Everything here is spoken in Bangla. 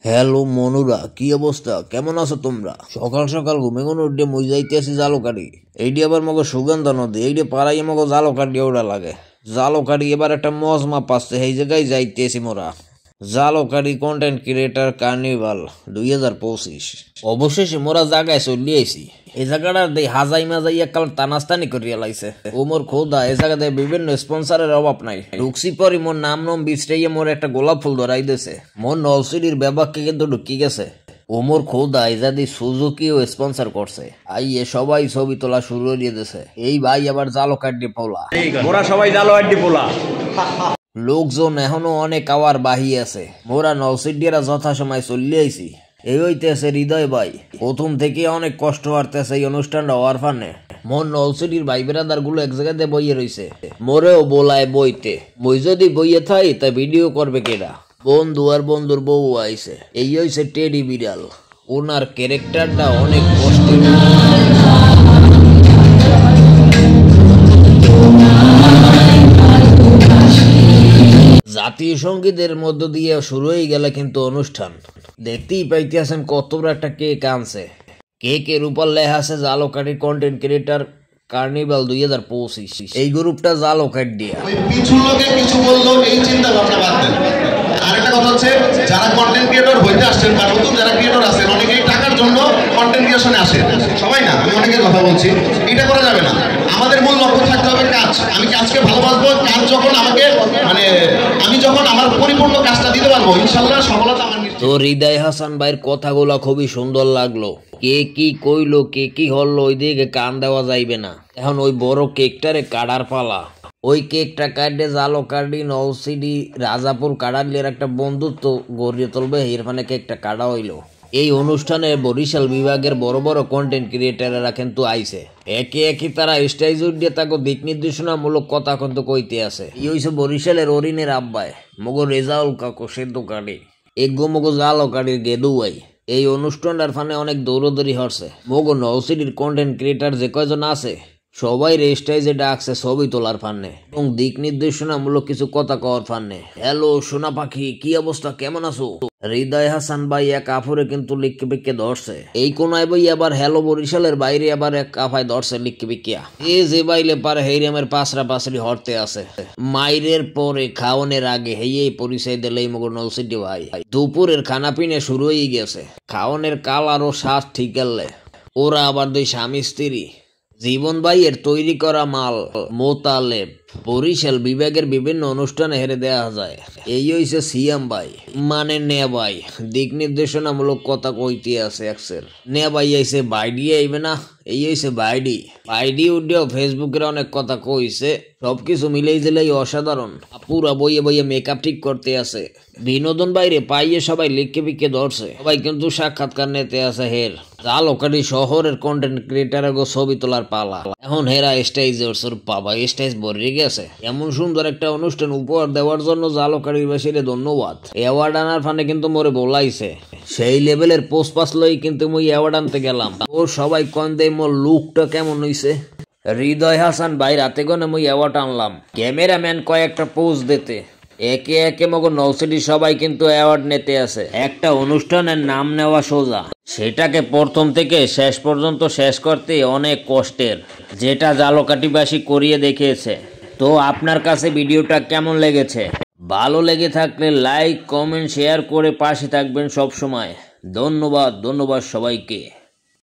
হ্যালো মনুরা, কি অবস্থা? কেমন আছো তোমরা? সকাল সকাল ঘুমে কোনো উঠে মই যাইতেছি জালকাঠি। এইটি আবার মগো সুগন্ধ নদী, এইটি পাড়াই মগো জালকাঠি ওটা লাগে। জালকাঠি এবার একটা মজমা পাচ্ছে, এই জায়গায় যাইতেছি মোরা। জালকাঠি কন্টেন্ট ক্রিয়েটার কার্নিভাল 2025 অবশেষে মোরা জায়গায় চলে আইছি। এই জায়গাটা হাজাই মাজাই এককাল টানাস্তানি করিয়া লাইছে। ও মোর খোদা, এই জায়গাতে বিভিন্ন স্পন্সরের অভাব নাই। ঢুকছি পরে মোর নাম বিছটাইয়া মোর একটা গোলাপ ফুল ধরাই দিয়েছে। মোর নলসিটির ব্যাপারকে কিন্তু ঢুকি গেছে। ও মোর খোদা, এই জাদি সুজুকিও স্পন্সর করছে। আইয়ে সবাই ছবি তোলা শুরু করে দিয়েছে। এই ভাই আবার জালকাঠি পোলা, মোরা সবাই জালকাঠি পোলা। লোকজন এখনো অনেক আওয়ার বাহি আছে। মোরা নলসিটিরা যথাসময় চলে আইছি। এই হইতেছে হৃদয় ভাই, প্রথম থেকে অনেক কষ্ট হারতেছে এই অনুষ্ঠানটা হওয়ার ফানে। মোর নলসিটির ভাই বেড়াদার গুলো এক জায়গাতে বইয়ে রয়েছে। মোরেও বোলায় বইতে, বই যদি বইয়ে থাই তা ভিডিও করবে কেডা? বন্ধু আর বন্ধুর বউ আইছে। এই হইছে টেডি বিড়াল, ওনার ক্যারেক্টারটা অনেক কষ্টের। জাতীয় সঙ্গীতের মধ্য দিয়ে শুরু হয়ে গেলে কিন্তু অনুষ্ঠান দেখতেই পাইতেছেন কত বড় একটা কেক আনছে। কেকের উপর লেখা আছে জালকাঠি কন্টেন্ট ক্রিয়েটার কার্নিভাল 2025। এই গ্রুপটা জালকাঠ দিয়া। কিছু লোকে কিছু বললো, এই চিন্তা ভাবনা বাদ দেন। আরেকটা কথা হচ্ছে, যারা কন্টেন্ট ক্রিয়েটর হইতে আসছেন বা নতুন যারা ক্রিয়েটর আছেন, অনেকেই টাকার জন্য কন্টেন্ট ক্রিয়েশনে আসে। সবাই না, আমি অনেকের কথা বলছি, এটা করা যাবে না। আমাদের মূল লক্ষ্য থাকতে হবে কাজ। আমি কাজকে ভালোবাসবো। কাজ যখন আমাকে আমি যখন আমার পরিপূর্ণ কাজটা দিতে পারবো, ইনশাল্লাহ সফলতা আমার। তো হৃদয় হাসান ভাইয়ের কথাগুলো খুবই সুন্দর লাগলো। কে কি কইলো, কে কি হলো, ওই দিকে কান দেওয়া যাইবে না। এখন ওই বড় কেকটারে কাটার পালা। ওই কেকটা কাটে জালকাঠি নলসিটি রাজাপুর কাটালির একটা বন্ধুত্ব গড়িয়ে তুলবে। এরফানে কেকটা কাটা হইলো। এই অনুষ্ঠানে বরিশাল বিভাগের বড় বড় কন্টেন্ট ক্রিয়েটাররা কিন্তু আইছে। একে একে তারা স্টেজ উঠিয়ে তাকে দিক নির্দেশনামূলক কথা কিন্তু কইতে আছে। এই হইছে বরিশালের অরিনের আব্বায় মগো রেজাউল কাকু সেদ্ধ কাটি এগো মগো জালকাঠির গেদুয়াই। এই অনুষ্ঠানটার ফানে অনেক দৌড়দৌড়ি হচ্ছে। মগো নলসিটির কন্টেন্ট ক্রিয়েটার যে কয়জন আছে সবাই স্টেজে ডাকছে ছবি তোলার ফান্নে এবং দিক নির্দেশনামূলক কিছু কথা কওয়ার ফান্নে। হ্যালো সোনা পাখি, কি অবস্থা, কেমন আছো? হৃদয় হাসান ভাই এক আফুরে কিন্তু লিখকে বিক্কে ধরছে। এই কোনায় বই আবার হ্যালো বরিশালের বাইরে আবার এক কাফায় ধরছে লিখকে বিকিয়া। এ যে বাইলে পারে হেইরামের পাঁচরা পাঁচরি হরতে আছে। মাইরের পরে খাওয়ানোর আগে হেই এই পরিচয় দিলেই মগো নলসিটি ভাই। দুপুরের খানা পিনে শুরু হয়ে গেছে। খাওয়ানোর কাল আরো শ্বাস ঠিক গেলে ওরা আবার দুই স্বামী স্ত্রী। জীবন ভাইয়ের তৈরি করা মাল মোতালেব বরিশাল বিভাগের বিভিন্ন অনুষ্ঠানে হেরে দেওয়া যায়। এই হইছে সিয়াম ভাই, মানে নে ভাই দিক নির্দেশনামূলক কথা কইতে আছে। একসের নে ভাই আইছে, বাইডি আইবে না। এই হইছে বাইডি উঠেও ফেসবুকের অনেক কথা কইছে। সবকিছু মিলেই দিলেই অসাধারণ। পুরা বইয়ে বইয়ে মেকআপ ঠিক করতে আছে। বিনোদন বাইরে পাইয়ে সবাই লিখকে পিকে ধরছে। সবাই কিন্তু সাক্ষাৎকার নিতে আছে। হের জালকাঠি শহরের কন্টেন্ট ক্রিয়েটার গো ছবি তোলার পালা। এখন হেরা স্টেজে ওর বাবা স্টেজ ভরে গেছে। এমন সুন্দর একটা অনুষ্ঠান উপহার দেওয়ার জন্য জালকাঠির বাসীরে ধন্যবাদ। অ্যাওয়ার্ড আনার ফানে কিন্তু মোরে বলাইছে। সেই লেভেলের পোস্ট পাস লই কিন্তু মুই অ্যাওয়ার্ড আনতে গেলাম। ওর সবাই কন দেয় মোর লুকটা কেমন হইছে। হৃদয় হাসান ভাই রাতে গনে মুই অ্যাওয়ার্ড আনলাম। ক্যামেরাম্যান কয়েকটা পোজ দিতে। একে একে মগো নলসিটি সবাই কিন্তু অ্যাওয়ার্ড নিতে আছে। একটা অনুষ্ঠানের নাম নেওয়া সোজা, সেটাকে প্রথম থেকে শেষ পর্যন্ত শেষ করতে অনেক কষ্টের, যেটা জালকাঠিবাসী করিয়ে দেখিয়েছে। তো আপনার কাছে ভিডিওটা কেমন লেগেছে? ভালো লেগে থাকলে লাইক কমেন্ট শেয়ার করে পাশে থাকবেন সব সময়। ধন্যবাদ সবাইকে।